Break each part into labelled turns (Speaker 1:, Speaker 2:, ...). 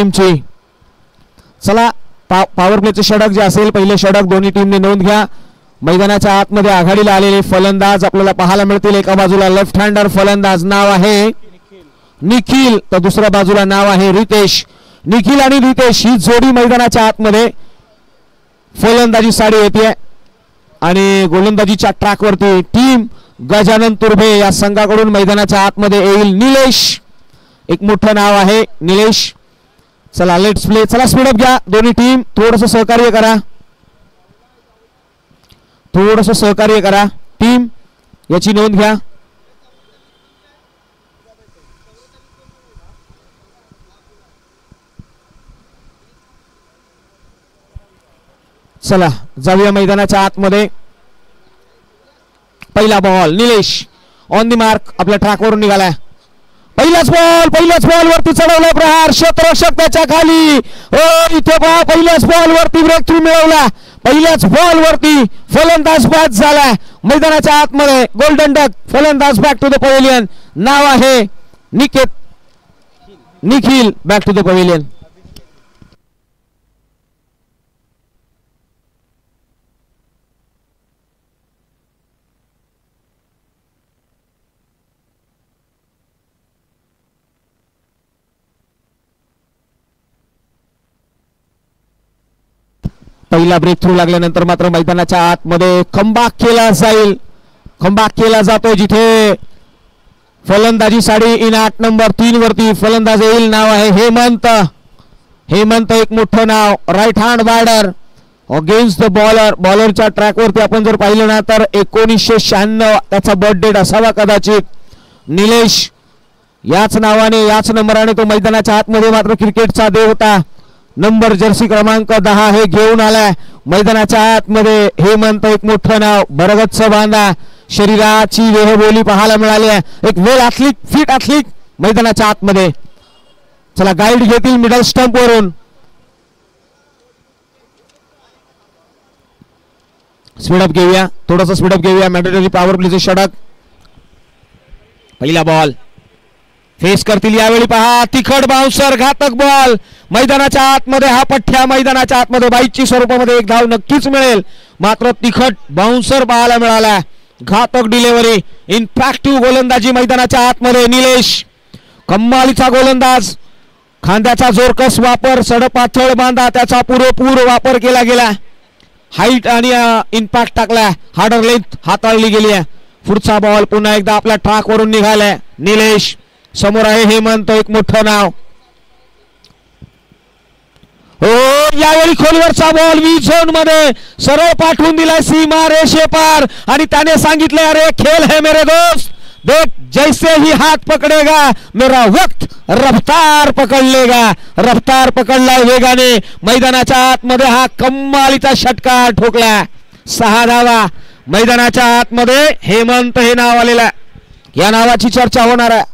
Speaker 1: टीमची. चला पॉवर प्लेचे षटक जे असेल पहिले षटक दोन्ही टीमने नोंद घ्या. मैदानाच्या आतमध्ये आघाडीला आलेले फलंदाज आपल्याला पाहायला मिळतील. एका बाजूला लेफ्ट हँडर फलंदाज नाव आहे निखिल, तर दुसऱ्या बाजूला नाव आहे रितेश. निखिल आणि रितेश ही जोडी मैदानाच्या आतमध्ये फलंदाजी साडी येते आणि गोलंदाजीच्या ट्रॅकवरती टीम गजानन तुर्भे या संघाकडून मैदानाच्या आतमध्ये येईल निलेश. एक मोठं नाव आहे निलेश. चला लेट्स प्ले. चला स्पीडअप घ्या दोन्ही टीम. थोडंसं सहकार्य करा, थोडंसं सहकार्य करा टीम, याची नोंद घ्या. चला जाऊया मैदानाच्या आतमध्ये. पहिला ball Nilesh on the mark आपल्या ट्रॅकवरून निघालाय. पहिलाच बॉल वरती चढवला प्रहार, क्षेत्ररक्षक त्याच्या खाली. इथे पहा पहिल्याच बॉल वरती ब्रेक थ्रू मिळवला. पहिल्याच बॉल वरती फलंदाज बाद झाला मैदानाच्या आतमध्ये. गोल्डन डक फलंदाज बॅक टू द पवेलियन. नाव आहे Nikhil back to the pavilion. पहिला ब्रेक थ्रू लागल्यानंतर मात्र मैदानाच्या आतमध्ये कमबॅक केला जाईल. कमबॅक केला जातो जिथे फलंदाजी साडी इन 8 नंबर 3 वरती फलंदाज येईल. नाव आहे हेमंत. हेमंत एक मोठं नाव. Right hand batter against the bowler. बॉलरच्या ट्रॅकवरती आपण जर पाहिलं ना तर 1996 त्याचा बर्थ डेट असावा कदाचित. निलेश याच नावाने याच नंबराने तो मैदानाच्या आतमध्ये मात्र क्रिकेटचा देव होता. नंबर जर्सी क्रमांक 10 हे घेऊन आलाय मैदानाच्या आतमध्ये. हेमंत एक मोठं नाव. भरगच्च बांधा, शरीराची वेहबोली पाहायला मिळाली आहे. एक वेल ॲथलीट, फिट ॲथलीट मैदानाच्या आतमध्ये. चला गाईड घेतील मिडल स्टंप वरून. स्पीडअप घेऊया, थोडंसं स्पीडअप घेऊया. मॅन्डेटरी पॉवर प्लेचे षटक. पहिला बॉल फेस करतील यावेळी. पहा तिखट बाउन्सर, घातक बॉल मैदानाच्या आतमध्ये. हा पठ्ठ्या मैदानाच्या आतमध्ये बाईटची स्वरूपामध्ये एक धाव नक्कीच मिळेल, मात्र तिखट बाउन्सर पाहायला मिळाला. घातक डिलेव्हरी, इम्पॅक्टिव्ह गोलंदाजी मैदानाच्या आतमध्ये. निलेश कम्मालीचा गोलंदाज. खांद्याचा जोरकस वापर, सडपाथळ बांधा त्याचा पुरेपूर वापर केला गेला. हाईट आणि इम्पॅक्ट टाकला. हार्डर लेंथ हाताळली गेली आहे. पुढचा बॉल पुन्हा एकदा आपल्या ट्रॅक वरून निघालाय. निलेश समोर आहे हेमंत एक मोठं नाव. हो यावेळी खोलवरचा बॉल वी झोन मध्ये सरळ पाठवून दिलाय सीमा रेषे पार आणि त्याने सांगितले अरे खेल है मेरे दोस्त, देख जैसे ही हात पकडेगा मेरा वक्त रफ्तार पकड लेगा. रफ्तार पकडलाय वेगाने. मैदानाच्या आतमध्ये हा कम्मालीचा षटकार ठोकला. 6 धावा मैदानाच्या आतमध्ये. हेमंत हे नाव आलेलं, या नावाची चर्चा होणार आहे.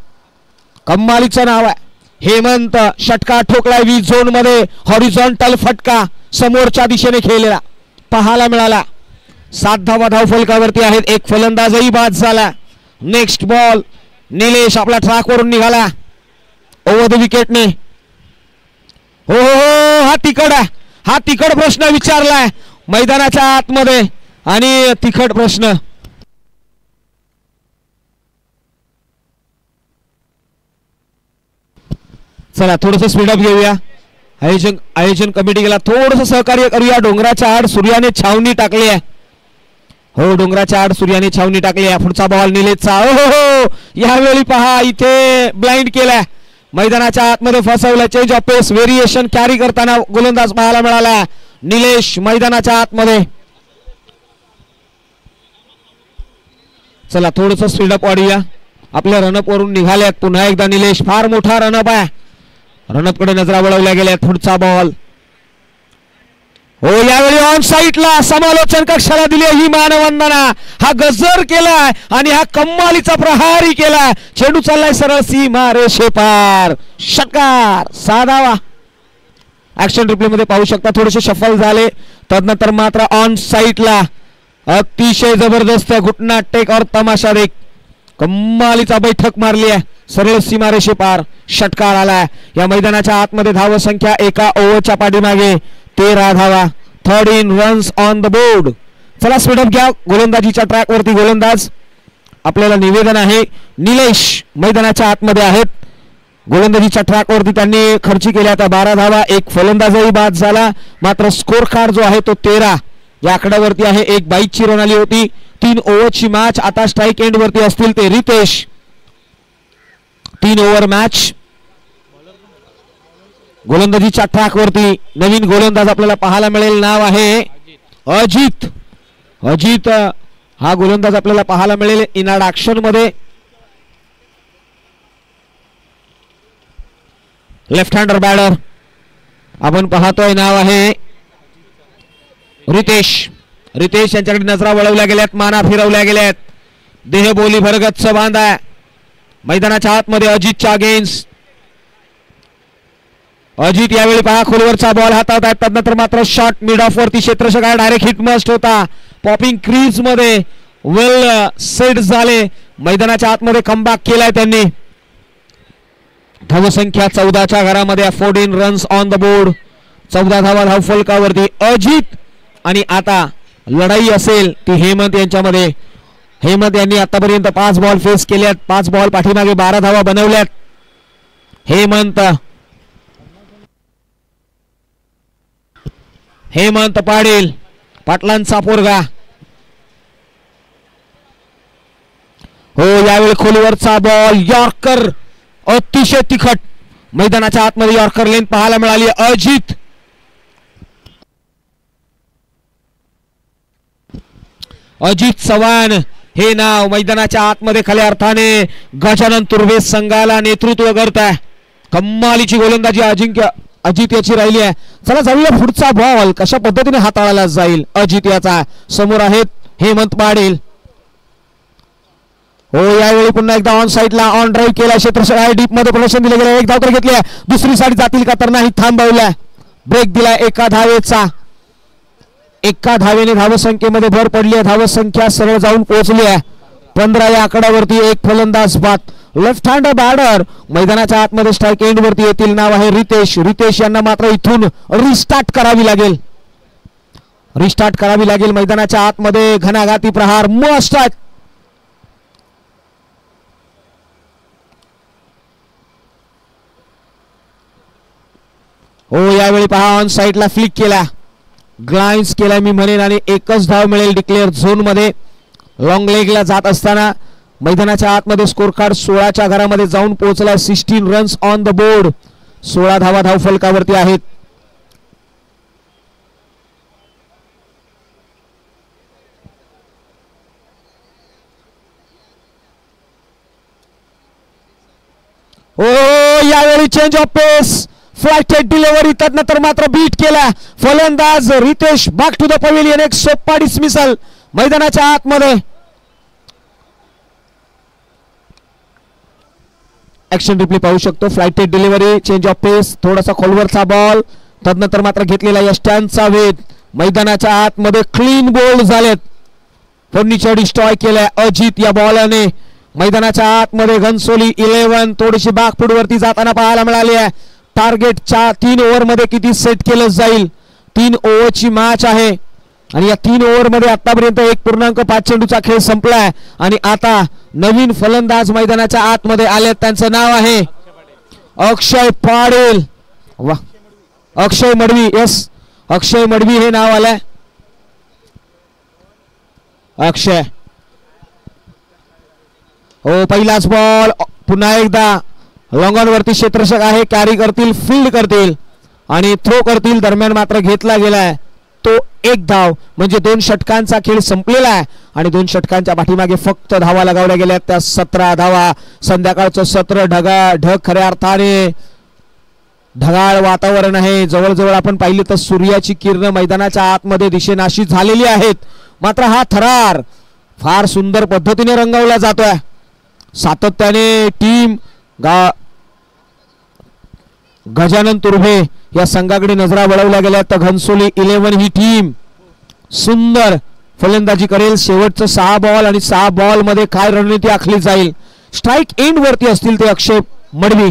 Speaker 1: कम्मालीचं नाव आहे हेमंत. षटका ठोकलाय वी झोन मध्ये. हॉरिझॉन्टल फटका समोरच्या दिशेने खेळलेला पाहायला मिळाला. 7 धावा धावफलकावरती आहेत. एक फलंदाजही बाद झाला. नेक्स्ट बॉल निलेश आपल्या ट्रॅक वरून निघाला ओव्हर द विकेटने. हो हा तिखट आहे. हा तिखट प्रश्न विचारलाय मैदानाच्या आतमध्ये आणि तिखट प्रश्न. चला थोडंसं स्पीडअप घेऊया. आयोजन कमिटीला थोडंसं सहकार्य करूया. डोंगराच्या आड सूर्याने छावणी टाकली आहे. हो डोंगराच्या आड सूर्याने छावणी टाकली आहे. पुढचा बॉल निलेशचा. हो यावेळी पहा इथे ब्लाइंड केलाय. मैदानाच्या आतमध्ये फसवलं. Change of pace variation carry करताना गोलंदाज पाहायला मिळाला. निलेश मैदानाच्या आतमध्ये. चला थोडंसं स्पीडअप वाढूया. आपल्या रनअप वरून निघाल्यात पुन्हा एकदा निलेश. फार मोठा रनअप आहे. रनअप कडे नजरा वळवल्या गेल्या. पुढचा बॉल. हो यावेळी ऑन साईडला समालोचन कक्षाला दिली ही मानवंदना. हा गजर केलाय आणि हा कम्मालीचा प्रहारही केलाय. चेंडू चाललाय सरळ सीमा रेषे पार. षटकार. 6 धावा. ऍक्शन रिप्ले मध्ये पाहू शकता थोडेसे शफल झाले. तदनंतर मात्र ऑन साईडला अतिशय जबरदस्त घुटना टेक और तमाशा देख कमालीचा बैठक मारली आहे, सरळ सीमारेषे पार षटकार आलाय. या मैदानाच्या आतमध्ये धाव संख्या एका ओव्हरच्या पाठीमागे 13 धावा. 13 रन्स ऑन द बोर्ड. चला स्पीडअप घ्या. गोलंदाजीच्या ट्रॅक वरती गोलंदाज. आपल्याला निवेदन आहे, निलेश मैदानाच्या आतमध्ये आहेत. गोलंदाजीच्या ट्रॅक वरती त्यांनी खर्ची केल्या त्या 12 धावा. एक फलंदाजही बाद झाला. मात्र स्कोर कार्ड जो आहे तो 13 या आकड्यावरती आहे. एक 22ची रन आली होती. 3 ओव्हरची मॅच. आता स्ट्राईक एंड वरती असतील ते रितेश. 3 over match. गोलंदाजीच्या ट्रॅक वरती नवीन गोलंदाज आपल्याला पाहायला मिळेल. नाव आहे अजित. अजित हा गोलंदाज आपल्याला पाहायला मिळेल इनाड ऍक्शन मध्ये. लेफ्ट हँडर बॅटर आपण पाहतोय. नाव आहे रितेश. रितेश यांच्याकडे नजरा वळवल्या गेल्यात, माना फिरवल्या गेल्यात. देहबोली भरगच्च बांधा. मैदानाच्या आतमध्ये अजितच्या अगेन्स्ट. अजित यावेळी पहा खोलवरचा बॉल हातात आहे. त्यानंतर मात्र शॉट मिड ऑफ वरती क्षेत्ररक्षक डायरेक्ट हिट मस्ट होता. पॉपिंग क्रीज मध्ये वेल सेट झाले. मैदानाच्या आतमध्ये कमबॅक केलाय त्यांनी. धावसंख्या 14च्या घरामध्ये 14 रन्स ऑन द बोर्ड. 14 धावा धाव फलकावरती अजित. आणि आता लढाई असेल ती हेमंत यांच्यामध्ये. हेमंत यांनी आतापर्यंत 5 बॉल फेस केल्यात. 5 बॉल पाठीमागे 12 धावा बनवल्यात. हेमंत पाटील पाटलांचा पोरगा. हो यावेळी खोलीवरचा बॉल यॉर्कर अतिशय तिखट. मैदानाच्या आतमध्ये यॉर्कर लेन पाहायला मिळाली. अजित अजित चव्हाण हे नाव मैदानाच्या आतमध्ये खऱ्या अर्थाने गजानन तुर्वे संघाला नेतृत्व करत आहे. कम्मालीची गोलंदाजी अजित याची राहिली आहे. चला जाऊया पुढचा बॉल कशा पद्धतीने हाताळला जाईल. अजित याचा समोर आहेत हेमंत पाटील. हो यावेळी पुन्हा एकदा ऑन साइडला ऑन ड्राईव्ह केला. क्षेत्ररक्षक डीप मध्ये प्रदर्शन दिले गेले. एक धाव तर घेतली. दुसरी साइड जातील का तर नाही. थांबवल्या. ब्रेक दिला एका धावेचा. एका धावेने धावसंख्येमध्ये भर पडली आहे. धावसंख्या सरळ जाऊन पोहोचली आहे 15 या आकड्यावरती. एक फलंदाज बाद. लेफ्ट हँड बॅटर मैदानाच्या आतमध्ये स्ट्राईक एंड वरती येतील. नाव आहे रितेश. रितेश यांना मात्र इथून रिस्टार्ट करावी लागेल. रिस्टार्ट करावी लागेल. मैदानाच्या आतमध्ये घणाघाती प्रहार मस्ट. हो यावेळी पहा ऑन साइडला फ्लिक केला. ग्लाइन्स केला मी म्हणेन आणि एकच धाव मिळेल डिक्लेअर झोन मध्ये. लॉंग लेगला जात असताना मैदानाच्या आतमध्ये स्कोर कार्ड 16च्या घरामध्ये जाऊन पोहोचला. 16 रन्स ऑन द बोर्ड. 16 धावा धाव फलकावरती आहेत. ओ यावेळी change of pace. Flighted delivery. त्यानंतर मात्र बीट केला फलंदाज Ritesh. Back to the pavilion. एक सोपा डिसमिसल मैदानाच्या आतमध्ये. ऍक्शन रिप्ले पाहू शकतो. Flighted delivery, change of pace, थोडासा खोलवरचा बॉल. त्यानंतर मात्र घेतलेला यष्ट्यांचा वेध. मैदानाच्या आतमध्ये क्लीन बोल्ड झालेत. फर्निचर डिस्ट्रॉय केलाय अजित या बॉलने. मैदानाच्या आतमध्ये घनसोली 11 थोडीशी बॅकफूट वरती जाताना पाहायला मिळाली आहे. टार्गेटच्या 3 ओव्हर मध्ये किती सेट केलं जाईल. 3 ओव्हरची मॅच आहे आणि या 3 ओव्हर मध्ये आतापर्यंत 1.5 चेंडूचा खेळ संपलाय. आणि आता नवीन फलंदाज मैदानाच्या आतमध्ये आले. त्यांचं नाव आहे अक्षय पाटील. वा अक्षय मडवी. यस अक्षय मडवी हे नाव आलंय. अक्षय हो पहिलाच बॉल. पुन्हा एकदा लॉंग ऑन वरती क्षेत्ररक्षक आहे. कॅरी करतील, फील्ड करतील आणि थ्रो करतील. दरम्यान मात्र घेतला गेलाय तो एक धाव. म्हणजे 2 षटकांचा खेळ संपलेला आहे आणि 2 षटकांच्या पाठीमागे फक्त धावा लगावल्या गेल्या. त्या 17 धावा. संध्याकाळचं सत्र ढग खऱ्या अर्थाने ढगाळ वातावरण आहे. जवळजवळ आपण पाहिलं तर सूर्याची किरण मैदानाच्या आतमध्ये दिशेनाशी झालेली आहेत. मात्र हा थरार फार सुंदर पद्धतीने रंगवला जातोय. सातत्याने टीम गजानन तुर्भे या संघाकडे नजरा वळवल्या गेल्या. तर घनसोली 11 ही टीम सुंदर फलंदाजी करेल. शेवटचं 6 बॉल आणि 6 बॉल मध्ये काय रणनीती आखली जाईल. स्ट्राईक एंड वरती असतील ते अक्षय मडवी.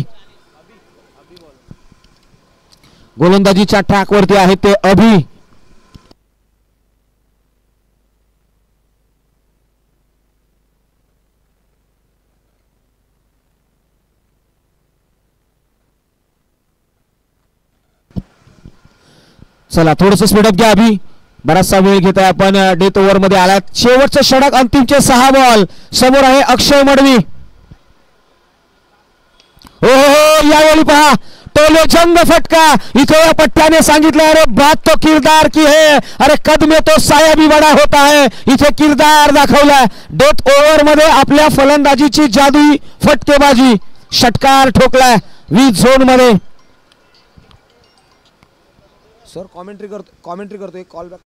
Speaker 1: गोलंदाजीच्या ट्रॅक वरती आहेत ते अभि. चला थोडस स्पीडअप घ्या अभि. बराचसा वेळ घेत आहे आपण. डेथ ओव्हर मध्ये आलात. शेवटचं षटक अंतिमचे 6 बॉल. समोर आहे अक्षय मडवी. हो यावेळी पहा टोले जंग फटका. इथे या पट्ट्याने सांगितलं अरे बात तो किरदार की है, अरे कद में तो साया भी बड़ा होता है. इथे किरदार दाखवलाय. डेथ ओव्हर मध्ये आपल्या फलंदाजीची जादुई फटकेबाजी. षटकार ठोकलाय 20 झोन मध्ये. सर कॉमेंट्री करतो एक कॉल बॅक.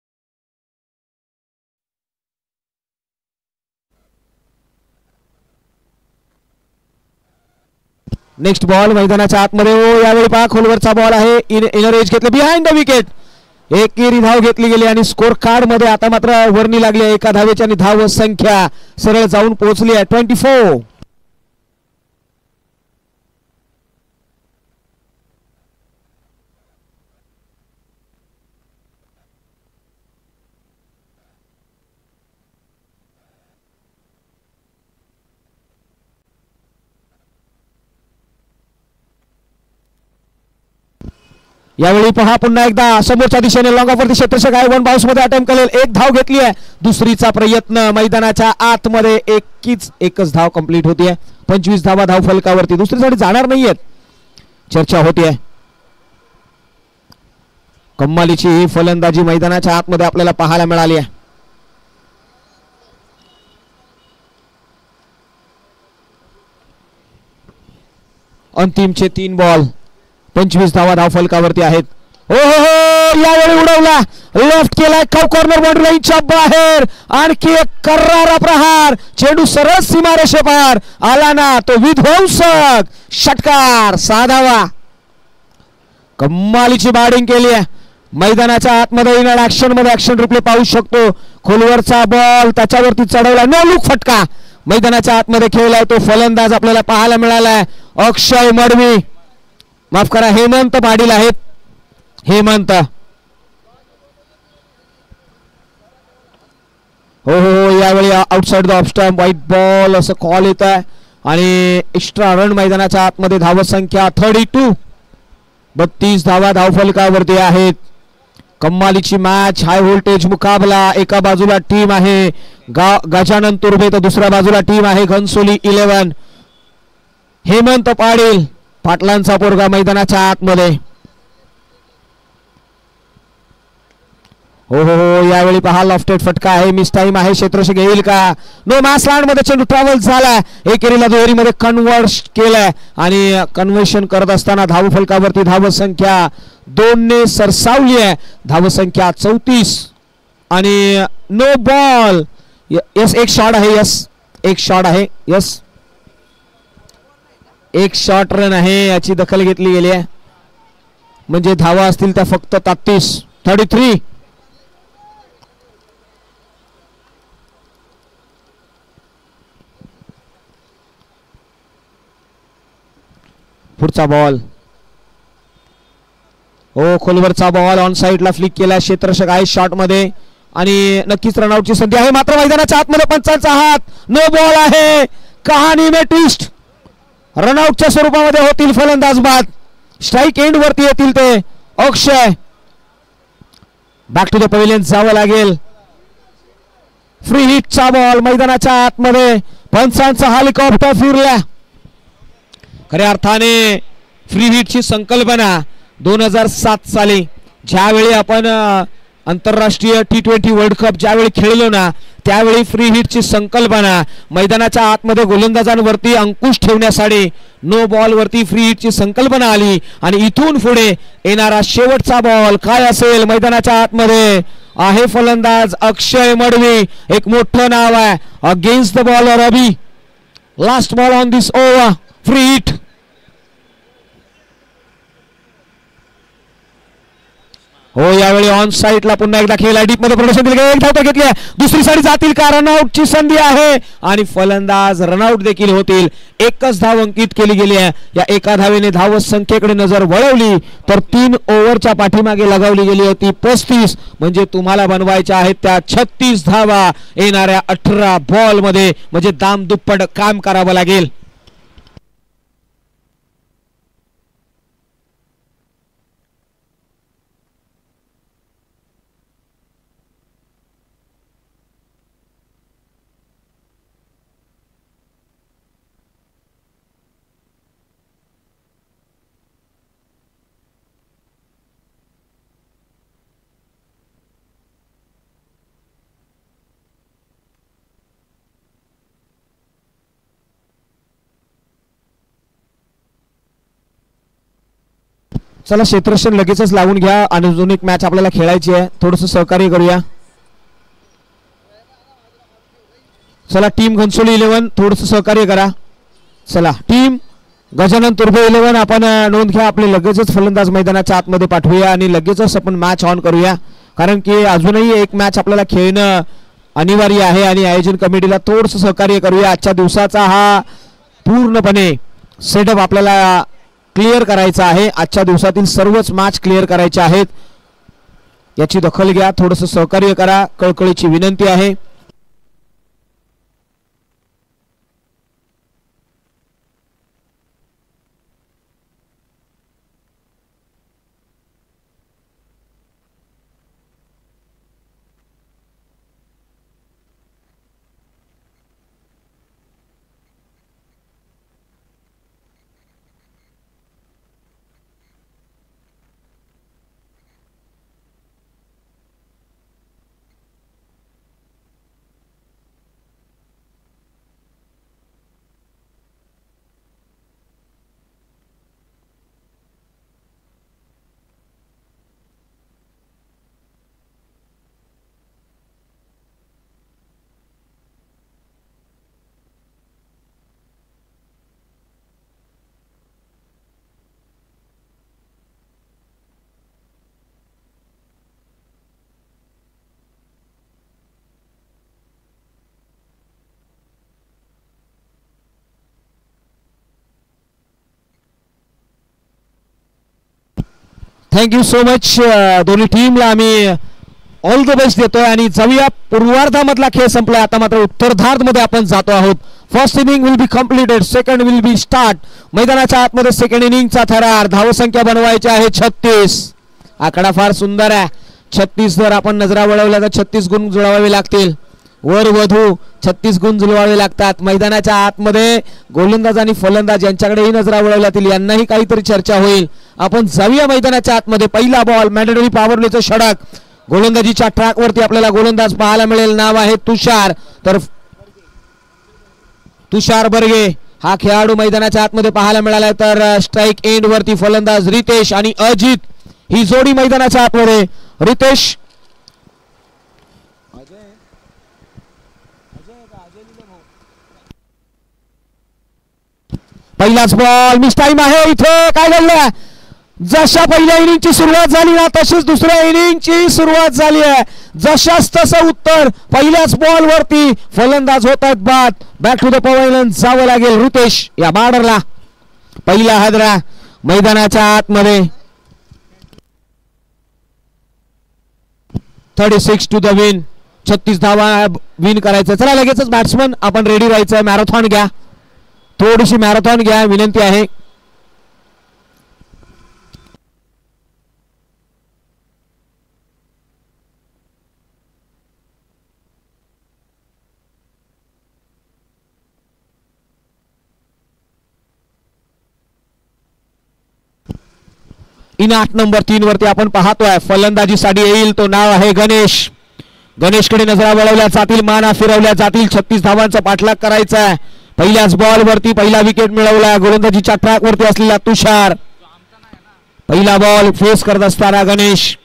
Speaker 1: नेक्स्ट बॉल मैदानाच्या आतमध्ये. यावेळी पहा खोलवरचा बॉल आहे. इनर एज घेतलं बिहाइंड द विकेट. एकेरी धाव घेतली गेली आणि स्कोर कार्ड मध्ये आता मात्र वर्णी लागली आहे. एका धावेची आणि धाव संख्या सरळ जाऊन पोहोचली आहे 24. यावेळी पहा पुन्हा एकदा समोरच्या दिशेने लॉंग ऑफ वरती क्षेत्ररक्षक आहे. 1 बाउन्स मध्ये अटेम्प्ट करेल. 1 धाव घेतली आहे. दुसरीचा प्रयत्न मैदानाच्या आतमध्ये. एकच धाव कंप्लीट होतीये. 25 धावा धाव फलकावरती. दुसरीसाठी जाणार नाहीयेत. चर्चा होतीये. कम्मालीची ही फलंदाजी मैदानाच्या आतमध्ये आपल्याला पाहायला मिळाली आहे. अंतिमचे 3 बॉल. 25 धावा धाव फलकावरती आहेत. हो यावेळी उडवला. लेफ्ट केलाय. कॉर्नर बाउंड्री लाईनच्या बाहेर. आणखी एक कर्रारा प्रहार. चेंडू सरळ सीमारेषेपार आला ना तो विध्वंसक षटकार. 6 धावा. कमालीची बॅटिंग केली आहे. मैदानाच्या आतमध्ये इन ऍक्शन मध्ये ऍक्शन रिप्ले पाहू शकतो. खोलवरचा बॉल त्याच्यावरती चढवला. नो लुक फटका. मैदानाच्या आतमध्ये खेळलाय तो फलंदाज आपल्याला पाहायला मिळालाय अक्षय मडवी. माफ करा हेमंत पाटील आहेत. हेमंत हो यावेळी outside the off stump white ball असं कॉल येत आहे आणि एक्स्ट्रा रन. मैदानाच्या आतमध्ये धाव संख्या 32. 32 धावा धाव फलकावरती आहेत. कम्मालीची मॅच. हाय व्होल्टेज मुकाबला. एका बाजूला टीम आहे गजानन तुर्भे तर दुसऱ्या बाजूला टीम आहे घनसोली 11. हेमंत पाटील पाटलांचा पोरगा मैदानाच्या आतमध्ये. हो यावेळी पहा लॉफ्टेड फटका आहे. मिस टाइम आहे. क्षेत्ररक्षक येईल का. नो मॅच लँड मध्ये चेंडू ट्रॅव्हल झाला. एकेरीला दुहेरी मध्ये कन्व्हर्ट केलाय आणि कन्व्हर्शन करत असताना धाव फलकावरती धाव संख्या 2 ने सरसावली आहे. धाव संख्या 34 आणि नो बॉल. यस एक शॉट आहे. एक शॉट आहे. एक शॉर्ट रन आहे. याची दखल घेतली गेली आहे. म्हणजे धावा असतील त्या फक्त 33. पुढचा बॉल. हो खोलवरचा बॉल ऑन साइडला फ्लिक केला. क्षेत्ररक्षक आहे शॉट मध्ये आणि नक्कीच रनआउटची संधी आहे. मात्र मैदानाच्या आतमध्ये पंचांचा हात. नो बॉल आहे. कहाणी में ट्विस्ट. रनआउटच्या स्वरूपामध्ये होतील फलंदाज बाद. स्ट्राईक एंड वरती येतील ते अक्षय. बॅक टू द पवेलियन जावं लागेल. फ्री हिटचा बॉल मैदानाच्या आतमध्ये. पंचांचा हेलिकॉप्टर फिरला. खऱ्या अर्थाने फ्री हिटची संकल्पना 2007 साली ज्यावेळी आपण आंतरराष्ट्रीय T20 वर्ल्ड कप ज्यावेळी खेळलो ना त्यावेळी फ्री हिटची संकल्पना मैदानाच्या आतमध्ये गोलंदाजांवरती अंकुश ठेवण्यासाठी नो बॉल वरती फ्री हिटची संकल्पना आली आणि इथून पुढे येणारा शेवटचा बॉल काय असेल. मैदानाच्या आतमध्ये आहे फलंदाज अक्षय मडवी. एक मोठं नाव आहे. Against the bowler Abhi. Last ball on this over. Free hit. हो, यावेळी ऑन साईडला पुन्हा एकदा खेळला, डीप मध्ये प्रोटेक्शन दिले, एक धाव घेतली आहे, दुसरी साईड जातील का, रनआउटची संधी आहे आणि फलंदाज रनआउट देखील होतील. एकच धाव अंकित केली गेली आहे. या एका धावेने धाव संख्येकडे नजर वळवली तर 3 ओव्हरच्या पाठीमागे लगावली गेली होती 35, म्हणजे तुम्हाला बनवायच्या आहेत त्या 36 धावा येणाऱ्या 18 बॉल मध्ये, म्हणजे दाम दुप्पट काम करावं लागेल. चला क्षेत्ररक्षण लगेचच लावून घ्या आणि अजून एक मॅच आपल्याला खेळायची आहे, थोडंसं सहकार्य करूया. चला टीम घनसोली 11 थोडंसं सहकार्य करा. चला टीम गजानन तुर्भे 11 आपण नोंद घ्या, आपले लगेचच फलंदाज मैदानाच्या आतमध्ये पाठवूया आणि लगेचच आपण मॅच ऑन करूया, कारण की अजूनही एक मॅच आपल्याला खेळणं अनिवार्य आहे आणि आयोजन कमिटीला थोडंसं सहकार्य करूया. आजच्या दिवसाचा हा पूर्णपणे सेटअप आपल्याला क्लिअर करायचा आहे. आजच्या दिवसातील सर्वच मॅच क्लिअर करायचे आहेत, याची दखल घ्या, थोडंसं सहकार्य करा, कळकळीची विनंती आहे. Thank you so much. दोन्ही टीमला आम्ही ऑल द बेस्ट देतोय आणि जाऊया पूर्वार्धामधला खेळ संपलाय, आता मात्र उत्तरार्ध मध्ये आपण जातो आहोत. First inning will be completed, second will be start. मैदानाच्या आतमध्ये सेकंड इनिंगचा थरार, धावसंख्या बनवायची आहे 36. आकडा फार सुंदर आहे. 36 जर आपण नजरा वळवल्या तर 36 गुण जुळवावे लागतील, वर वधू 36 गुण जुळवावे लागतात. मैदानाच्या आतमध्ये गोलंदाज आणि फलंदाज यांच्याकडेही नजरा वळवल्यातील, यांनाही काहीतरी चर्चा होईल. आपण जाऊया मैदानाच्या आतमध्ये. पहिला बॉल मॅन्डेटरी पॉवरप्लेचं षटक, गोलंदाजीच्या ट्रॅकवरती आपल्याला गोलंदाज पाहायला मिळेल, नाव आहे तुषार. तर तुषार बर्गे हा खेळाडू मैदानाच्या आतमध्ये पाहायला मिळाला. तर स्ट्राईक एंड वरती फलंदाज रितेश आणि अजित ही जोडी मैदानाच्या आतमध्ये. रितेश पहिलाच बॉल मिस टाइम आहे. इथे काय घडलं, जशा पहिल्या इनिंगची सुरुवात झाली ना तशीच दुसऱ्या इनिंगची सुरुवात झाली आहे. जशाच तसं उत्तर, पहिल्याच बॉल वरती फलंदाज होतात बाद. बॅक टू द पवेलियन जावं लागेल रितेश या बॉर्डरला. पहिला हादरा मैदानाच्या आतमध्ये. 36 टू द विन, 36 धावा विन करायचं. चला लगेचच बॅट्समन आपण रेडी राहायचं, मॅरेथॉन घ्या, थोडीशी मॅरेथॉन घ्या, विनंती आहे. इन 8 नंबर 3 वरती आपण पाहतोय फलंदाजीसाठी येईल तो, नाव आहे गणेश. गणेशकडे नजरा वळवल्या जातील, माना फिरवल्या जातील. 36 धावांचा पाठलाग करायचा आहे. पहिल्याच बॉल वरती पहिला विकेट मिळवला गोलंदाजीच्या ट्रॅक वरती असलेला तुषार. पहिला बॉल फेस करत असताना गणेश,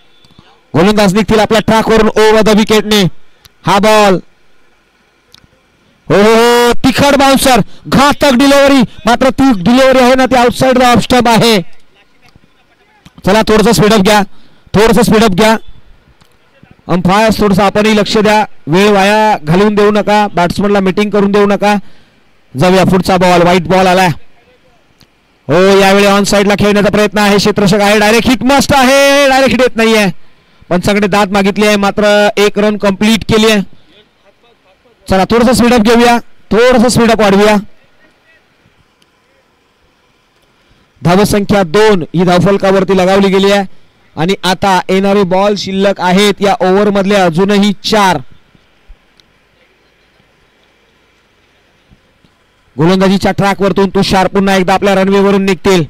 Speaker 1: गोलंदाज निघतील आपल्या ट्रॅक वरून ओव्हर द विकेटने. हा बॉल हो तिखट बाउन्सर, घातक डिलिव्हरी, मात्र ती डिलिव्हरी आहे ना ती आउटसाइड द ऑफ स्टंप आहे. चला थोडंसं स्पीडअप घ्या, थोडस स्पीडअप घ्या. अंपायर थोडस आपणही लक्ष द्या. वेळ वाया घालवून देऊ नका. बॅट्समनला मीटिंग करून देऊ नका. जाऊया पुढचा बॉल. व्हाईट बॉल आलाय. हो यावेळी ऑन साइडला खेळण्याचा प्रयत्न आहे. क्षेत्ररक्षक आहे. डायरेक्ट हिट मस्ट आहे. डायरेक्ट हिट येत नाहीये. पंचाकडे दाद मागितली आहे मात्र 1 रन कंप्लीट केली आहे. चला थोडस स्पीडअप घेऊया. थोडस स्पीडअप वाढवूया. धावसंख्या 2 ही धावफलकावरती लगावली गेली आहे आणि आता येणारे बॉल शिल्लक आहेत या ओव्हर मधले अजूनही 4. गोलंदाजीच्या ट्रॅक वरतून तुषार पुन्हा एकदा आपल्या रनवे वरून निघतील.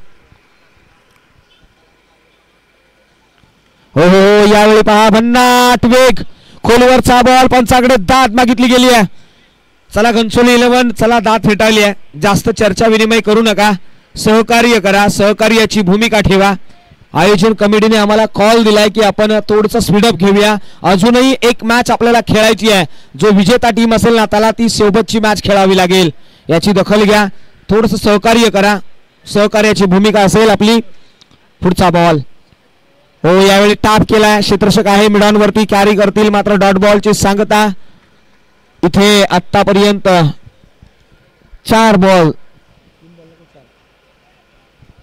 Speaker 1: हो हो यावेळी पहा भन्नाट वेग. खोलवरचा बॉल. पंचाकडे दाद मागितली गेली आहे. चला घनसोली 11 चला दाद फेटाळली आहे. जास्त चर्चा विनिमय करू नका. सहकार्य करा. सहकार्याची भूमिका ठेवा. आयोजन कमिटीने आम्हाला कॉल दिलाय की आपण थोडंसं स्पीडअप घेऊया. अजूनही एक मॅच आपल्याला खेळायची आहे. जो विजेता टीम असेल ना त्याला ती सोबतची मॅच खेळावी लागेल. याची दखल घ्या. थोडंसं सहकार्य करा. सहकार्याची भूमिका असेल आपली. पुढचा बॉल. हो यावेळी टाप केलाय. क्षेत्ररक्षक आहे मिडॉनवरती. कॅरी करतील मात्र डॉट बॉलची सांगता. इथे आतापर्यंत 4 बॉल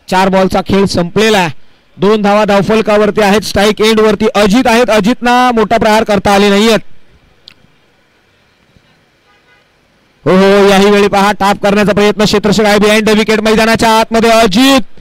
Speaker 1: 4 बॉलचा खेळ संपलेला आहे. 2 धावा धावफलकावरती आहेत. स्ट्राईक एंड वरती अजित आहेत. अजितना मोठा प्रहार करता आले नाहीयेत. हो हो याही वेळी पहा टाप करण्याचा प्रयत्न. क्षेत्ररक्षक आहे बिहाइंड द विकेट. मैदानाच्या आतमध्ये अजित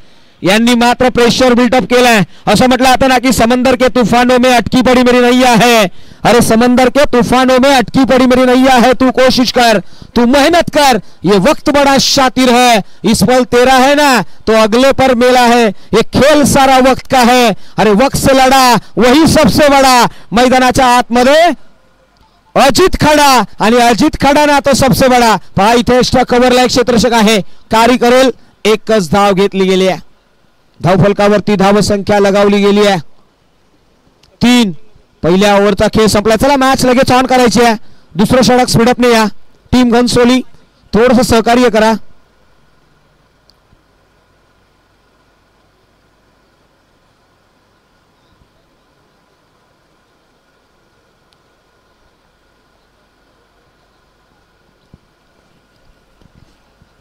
Speaker 1: यांनी मात्र प्रेशर बिल्डअप केलाय. असं म्हटलं आता ना की समंदर के तूफानों में अटकी पड़ी मेरी नैया है. अरे समंदर के तूफानों में अटकी पड़ी मेरी नैया है. तू कोशिश कर. तू मेहनत कर. ये वक्त बड़ा शातिर है. इस पल तेरा है ना तो अगले पर मेला है. ये खेल सारा वक्त का है. अरे वक्त से लड़ा वही सबसे बड़ा. मैदानाच्या आतमध्ये अजित खडा आणि अजित खडा ना तो सबसे बडा. पहा इथे एक्स्ट्रा कव्हरला एक क्षेत्ररक्षक आहे. कारी करेल. एकच धाव घेतली गेली आहे. धावफलकावरती धावसंख्या लगावली गेली आहे 3. पहिल्या ओव्हरचा खेळ संपला. चला मॅच लगेच ऑन करायची आहे. दुसरं षटक स्पीडअपने या. टीम घनसोली थोडंसं सहकार्य करा.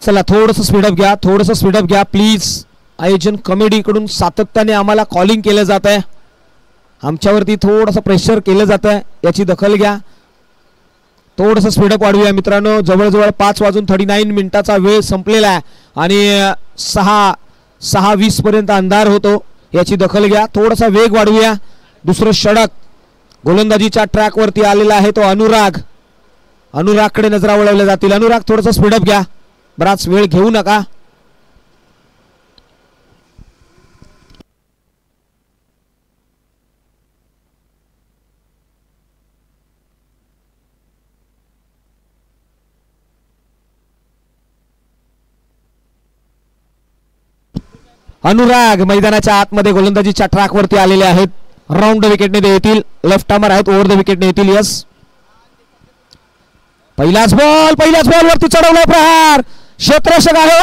Speaker 1: चला थोडंसं स्पीडअप घ्या. थोडंसं स्पीडअप घ्या प्लीज. आयोजन कमिटीकडून सातत्याने आम्हाला कॉलिंग केलं जात आहे. आमच्यावरती थोडंसं प्रेशर केलं जात आहे. याची दखल घ्या. थोडंसं स्पीडअप वाढवूया मित्रांनो. जवळजवळ 5:39 वेळ संपलेला आहे आणि 6:20 पर्यंत अंधार होतो. याची दखल घ्या. थोडासा वेग वाढवूया. दुसरं षटक गोलंदाजीच्या ट्रॅक वरती आलेला आहे तो अनुराग. अनुरागकडे नजरा वळवल्या जातील. अनुराग थोडंसं स्पीडअप घ्या. बराच वेळ घेऊ नका. अनुराग मैदानाच्या आतमध्ये गोलंदाजीच्या ट्रॅक वरती आलेले आहेत. राऊंड द विकेटने ते येतील. लेफ्ट आर्मर आहेत. ओव्हर द विकेटने येतील. यस पहिलाच बॉल वरती चढवलाय प्रहार. क्षेत्ररक्षक आहे.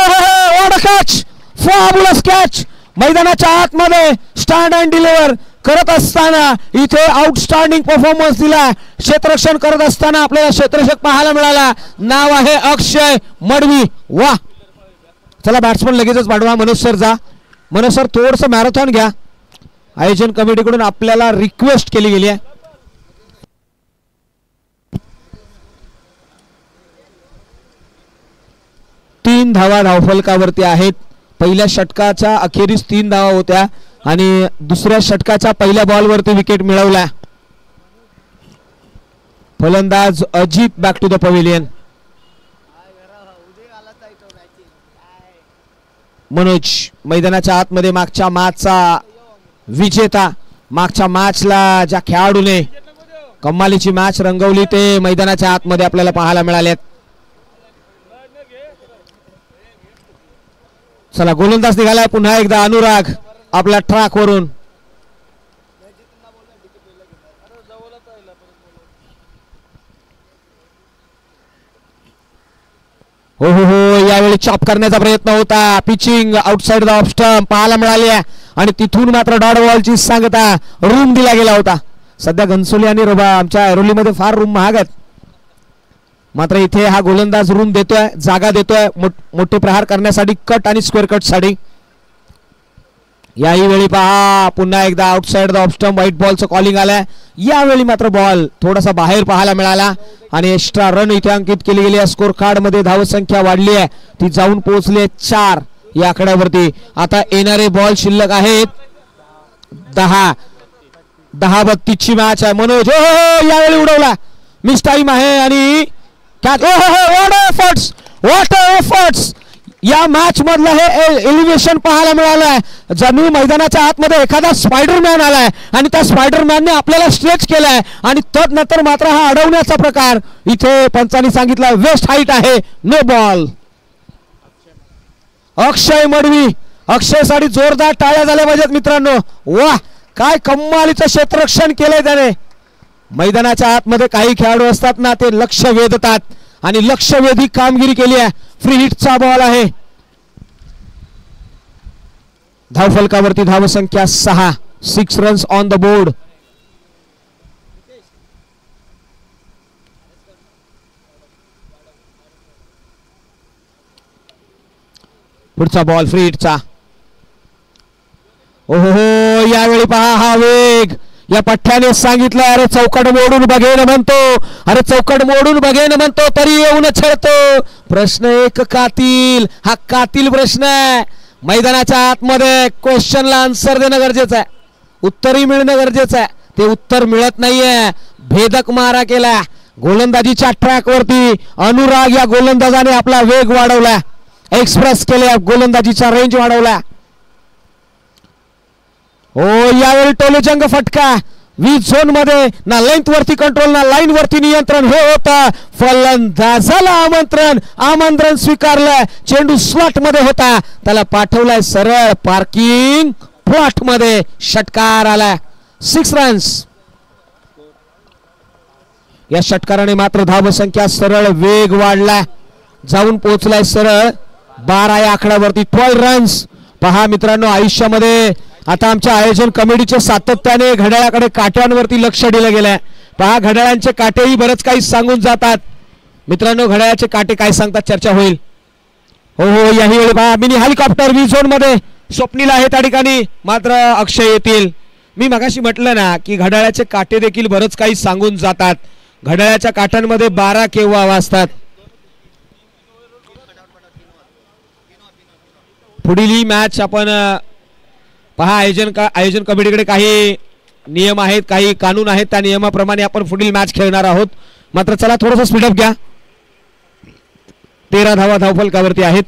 Speaker 1: What a catch. Fabulous catch. मैदानाच्या आतमध्ये स्टँड अँड डिलिव्हर करत असताना इथे आउटस्टँडिंग परफॉर्मन्स दिला. क्षेत्ररक्षण करत असताना आपल्याला क्षेत्ररक्षक पाहायला मिळाला. नाव आहे अक्षय मडवी. वा. चला बॅट्समन लगेचच पाठवा. मनोज सर जा. मनोज सर थोडंसं मॅरेथॉन घ्या. आयोजन कमिटीकडून आपल्याला रिक्वेस्ट केली गेली आहे. तीन धावा धावफलकावरती आहेत. पहिल्या षटकाच्या अखेरीस 3 धावा होत्या आणि दुसऱ्या षटकाच्या पहिल्या बॉलवरती विकेट मिळवला. फलंदाज Ajit back to the pavilion. Manoj मैदानाच्या आतमध्ये मागच्या मॅचचा विजेता. मागच्या मॅचला ज्या खेळाडूने कमालीची मॅच रंगवली ते मैदानाच्या आतमध्ये आपल्याला पाहायला मिळाले. चला गोलंदाज निघालाय पुन्हा एकदा अनुराग आपल्या ट्रॅक वरून. हो हो हो यावेळी चॉप करण्याचा प्रयत्न होता. Pitching outside the off stump पाहायला मिळाली आणि तिथून मात्र डॉट बॉलची सांगता रूम दिला गेला होता. सध्या घनसोली आणि आमच्या ऐरोलीमध्ये फार रूम महाग आहेत, मात्र इथे हा गोलंदाज रूम देतोय, जागा देतोय मोठे प्रहार करण्यासाठी, कट आणि स्क्वेअर कट साठी. याही वेळी पहा पुन्हा एकदा outside the off stump white बॉलचं कॉलिंग आलंय. यावेळी मात्र बॉल थोडासा बाहेर पाहायला मिळाला आणि एक्स्ट्रा रन इथे अंकित केली गेली आहे. स्कोर कार्ड मध्ये धावसंख्या वाढली आहे, ती जाऊन पोहोचली 4 या आकड्यावरती. आता येणारे बॉल शिल्लक आहेत 10-32 ची मॅच आहे. मनोज यावेळी उडवला, मिस टाइम आहे आणि व्हॉट एफर्ट्स या मॅच मधलं हे एलिव्हेशन पाहायला मिळालंय. जणू मैदानाच्या आतमध्ये एखादा स्पायडरमॅन आलाय आणि त्या स्पायडरमॅनने आपल्याला स्ट्रेच केलाय आणि तदनंतर मात्र हा अडवण्याचा प्रकार. इथे पंचांनी सांगितलं वेस्ट हाईट आहे, नो बॉल. अक्षय मडवी, अक्षयसाठी जोरदार टाळ्या झाल्या पाहिजेत मित्रांनो. वाह, काय कमालीचं क्षेत्ररक्षण केलंय त्याने. मैदानाच्या आतमध्ये काही खेळाडू असतात ना, ते लक्ष वेधतात आणि लक्षवेधी कामगिरी केली आहे. फ्री हिटचा बॉल आहे. धावफलकावरती धावसंख्या 6 रन्स ऑन द बोर्ड. पुढचा बॉल फ्री हिटचा. ओहो, यावेळी पहा हा वेग. या पठ्ठ्याने सांगितलं अरे चौकट मोडून बघेन म्हणतो, अरे चौकट मोडून बघेन म्हणतो तरी येऊन छेडतो. प्रश्न एक कातील, हा कातील प्रश्न आहे. मैदानाच्या आतमध्ये क्वेश्चनला आन्सर देणं गरजेचं आहे, उत्तरही मिळणं गरजेचं आहे. ते उत्तर मिळत नाहीये. भेदक मारा केला गोलंदाजीच्या ट्रॅक वरती. अनुराग या गोलंदाजाने आपला वेग वाढवला, एक्सप्रेस केल्या, गोलंदाजीचा रेंज वाढवला. ओ यावेळी टोलेजंग फटका. 20 झोन मध्ये ना लेंथ वरती कंट्रोल ना लाईन वरती नियंत्रण हे होतं. फलंदाजाला आमंत्रण स्वीकारलं. चेंडू स्लॉट मध्ये होता, त्याला पाठवलाय सरळ पार्किंग प्लॉट मध्ये. षटकार आला, 6 रन्स. या षटकाराने मात्र धावसंख्या सरळ वेग वाढला, जाऊन पोहोचलाय सरळ 12 या आकड्यावरती. 12 रन्स. पहा मित्रांनो, आयुष्यामध्ये आता आमच्या आयोजन कमिटीचे सातत्याने घड्याळाकडे काट्यांवरती लक्ष दिलं गेलंय. पहा घड्याळांचे काटेही बरंच काही सांगून जातात. मित्रांनो, घड्याळाचे काटे काय सांगतात चर्चा होईल. हो याही वेळी पहा मिनी हेलिकॉप्टर 20 झोन मध्ये स्वप्नील आहे त्या ठिकाणी, मात्र अक्षय येतील. मी मगाशी म्हटलं ना की घड्याळाचे काटे देखील बरंच काही सांगून जातात. घड्याळाच्या काट्यांमध्ये 12 केव्हा वाजतात. पुढील ही मॅच आपण पहा आयोजन कमिटीकडे काही नियम आहेत, काही कानून आहेत, त्या नियमाप्रमाणे आपण पुढील मॅच खेळणार आहोत. मात्र चला थोडंसं स्पीडअप घ्या. 13 धावा धावफलकावरती आहेत.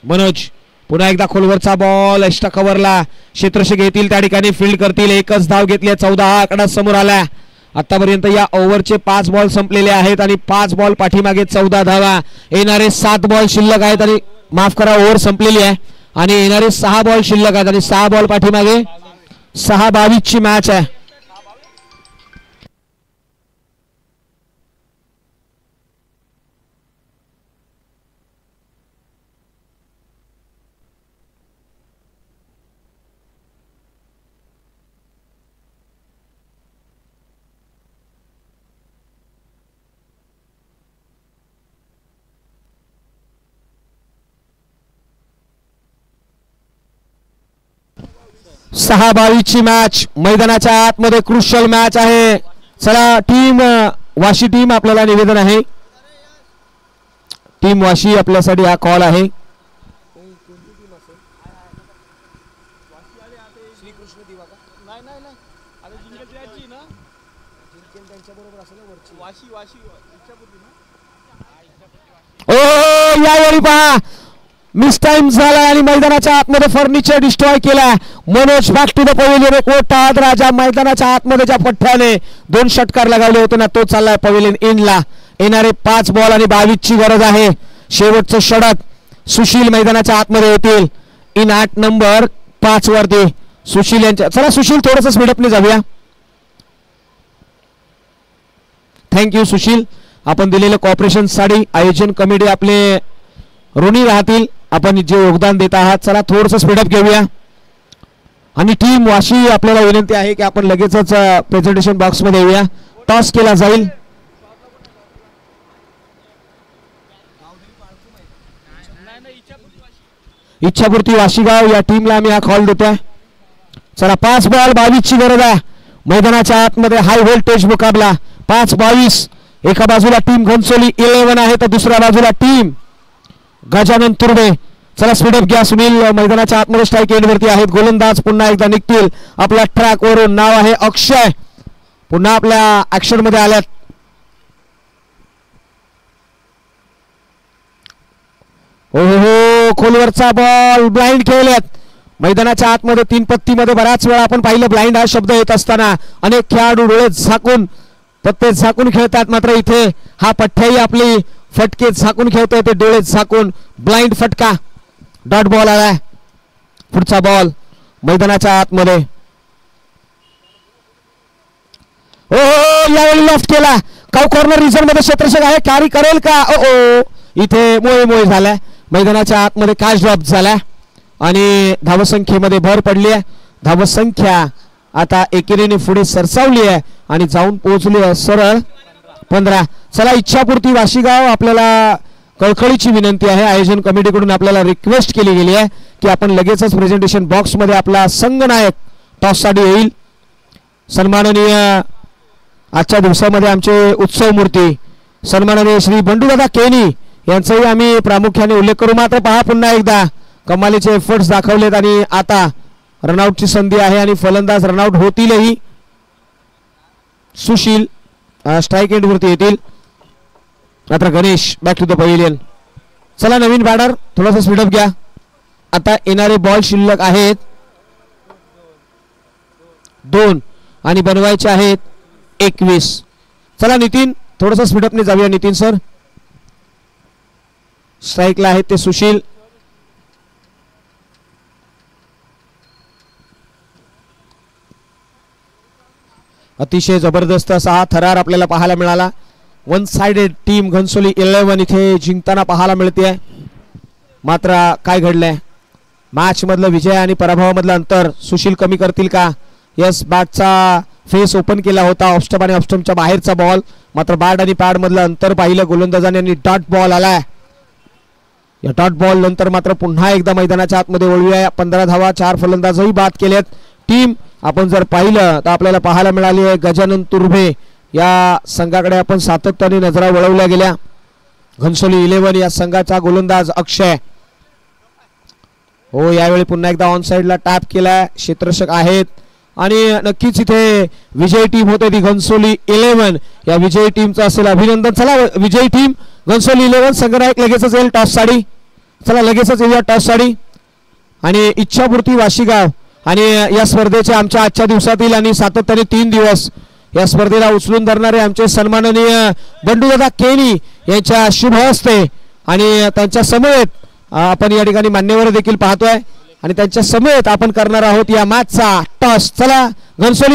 Speaker 1: मनोज पुन्हा एकदा खोलवरचा बॉल एक्स्ट्रा कव्हरला. क्षेत्ररक्षक येतील त्या ठिकाणी फील्ड करतील. एकच धाव घेतली, 14 हा आकडा समोर आला. आतापर्यंत या ओव्हरचे 5 बॉल संपलेले आहेत आणि 5 बॉल पाठीमागे 14 धावा. येणारे 7 बॉल शिल्लक आहेत आणि माफ करा ओव्हर संपलेली आहे आणि येणारे 6 बॉल शिल्लक आहेत आणि 6 बॉल पाठीमागे 6-22 ची मॅच आहे. सहा 22 ची मॅच मैदानाच्या आतमध्ये क्रुशियल मॅच आहे. चला टीम वाशी टीम आपल्याला निवेदन आहे. टीम वाशी आपल्यासाठी हा कॉल आहे. ओ यावेळी पहा मिस टाइम झाला आणि मैदानाच्या आतमध्ये फर्निचर डिस्ट्रॉय केला. Manoj back to the pavilion. एक मोठा राजा मैदानाच्या आतमध्ये ज्या पठ्ठ्याने 2 षटकार लगावले होते ना, तो चाललाय पवेलियन इनला. येणारे 5 बॉल आणि 22 ची गरज आहे. शेवटचं षटक सुशील मैदानाच्या आतमध्ये येतील. इन 8 नंबर 5 वरती सुशील यांच्या. चला सुशील थोडंसं स्पीडअपने जाऊया. थँक्यू सुशील, आपण दिलेल्या कॉपरेशन साठी. आयोजन कमिटी आपले ऋणी राहतील आपण जे योगदान देत आहात. चला थोडंसं स्पीडअप घेऊया आणि टीम वाशी आपल्याला विनंती आहे की आपण लगेचच प्रेझेंटेशन बॉक्स मध्ये येऊया. टॉस केला जाईल. इच्छापूर्ती वाशीगाव या टीमला आम्ही हा कॉल देतोय. चला 5 बॉल 22 ची गरज आहे. मैदानाच्या आतमध्ये हाय व्होल्टेज मुकाबला. 5-22. एका बाजूला टीम घनसोली 11 आहे तर दुसऱ्या बाजूला टीम गजानन तुर्बे. चला स्पीडअप घ्या. सुनील मैदानाच्या आतमध्ये स्ट्राईक एंडवरती आहेत. गोलंदाज पुन्हा एकदा निघतील आपल्या ट्रॅक वरून. नाव आहे अक्षय. पुन्हा आपल्या ऍक्शन मध्ये आल्यात. हो खोलवरचा बॉल ब्लाइंड खेळल्यात. मैदानाच्या आतमध्ये 3 पत्तीमध्ये बराच वेळा आपण पाहिलं ब्लाइंड हा शब्द येत असताना अनेक खेळाडू डोळे झाकून पत्ते झाकून खेळतात. मात्र इथे हा पठ्याही आपली फटके झाकून खेळतोय. ते डोळे झाकून ब्लाइंड फटका. डॉट बॉल आलाय. पुढचा बॉल मैदानाच्या आतमध्ये. ओ यावेळी लॉफ्ट केला. काउ कॉर्नर रिझन मध्ये क्षेत्ररक्षक आहे. कॅरी करेल का? ओ इथे मोय झालाय. मैदानाच्या आतमध्ये कॅच ड्रॉप झाला आणि धावसंख्येमध्ये भर पडली आहे. धावसंख्या आता एकेरीने पुढे सरसावली आहे आणि जाऊन पोहोचली आहे सरळ 15. चला इच्छापूर्ती वाशीगाव आपल्याला कळकळीची विनंती आहे. आयोजन कमिटीकडून आपल्याला रिक्वेस्ट केली गेली आहे की आपण लगेचच प्रेझेंटेशन बॉक्स मध्ये आपला संघनायक टॉस साठी येईल. सन्माननीय आजच्या दिवसामध्ये आमचे उत्सव मूर्ती सन्माननीय श्री बंडूदादा केनी यांचाही आम्ही प्रामुख्याने उल्लेख करू. मात्र पहा पुन्हा एकदा कमालीचे एफर्ट्स दाखवलेत आणि आता रनआउटची संधी आहे आणि फलंदाज रनआउट होतीलही. सुशील स्ट्राईक एंड वरती येतील. मात्र Ganesh back to the pavilion. चला नवीन बॅटर थोडासा स्पीडअप घ्या. आता येणारे बॉल शिल्लक आहेत 2 आणि बनवायचे आहेत 21. चला नितीन थोडासा स्पीडअपने जाऊया. नितीन सर स्ट्राईकला आहेत ते सुशील. अतिशय जबरदस्त असा हा थरार आपल्याला पाहायला मिळाला. 1 साइडेड टीम घनसोली 11 इथे जिंकताना पाहायला मिळते. मात्र काय घडलंय मॅच मधलं विजय आणि पराभवामधलं अंतर सुशील कमी करतील का? यस बॅटचा फेस ओपन केला होता ऑफस्टंप आणि ऑफस्टंपच्या बाहेरचा बॉल. मात्र बॅट आणि पॅड मधलं अंतर पाहिलं गोलंदाजाने आणि डॉट बॉल आलाय. या डॉट बॉल नंतर मात्र पुन्हा एकदा मैदानाच्या आतमध्ये वळूया. 15 धावा 4 फलंदाजही बाद केलेत. टीम आपण जर पाहिलं तर आपल्याला पाहायला मिळाली आहे गजानन तुर्भे या संघाकडे आपण सातत्याने नजरा वळवल्या गेल्या. घनसोली 11 या संघाचा गोलंदाज अक्षय. हो यावेळी पुन्हा एकदा ऑन साइडला टॅप केलाय. क्षेत्ररक्षक आहेत आणि नक्कीच इथे विजयी टीम होते ती घनसोली 11. या विजयी टीमचं असेल अभिनंदन. चला विजयी टीम घनसोली 11 संघनायक लगेचच येईल टॉस साठी. चला लगेचच येऊया टॉस साठी. आणि इच्छापूर्ती वाशीगाव आणि या स्पर्धेचे आमच्या आजच्या दिवसातील आणि सातत्याने 3 दिवस या स्पर्धेला उचलून धरणारे आमचे सन्माननीय बंडूदादा केनी यांच्या शुभ हस्ते आणि त्यांच्या समवेत आपण या ठिकाणी मान्यवर देखील पाहतोय आणि त्यांच्या समवेत आपण करणार आहोत या मॅचचा टॉस. चला घनसोली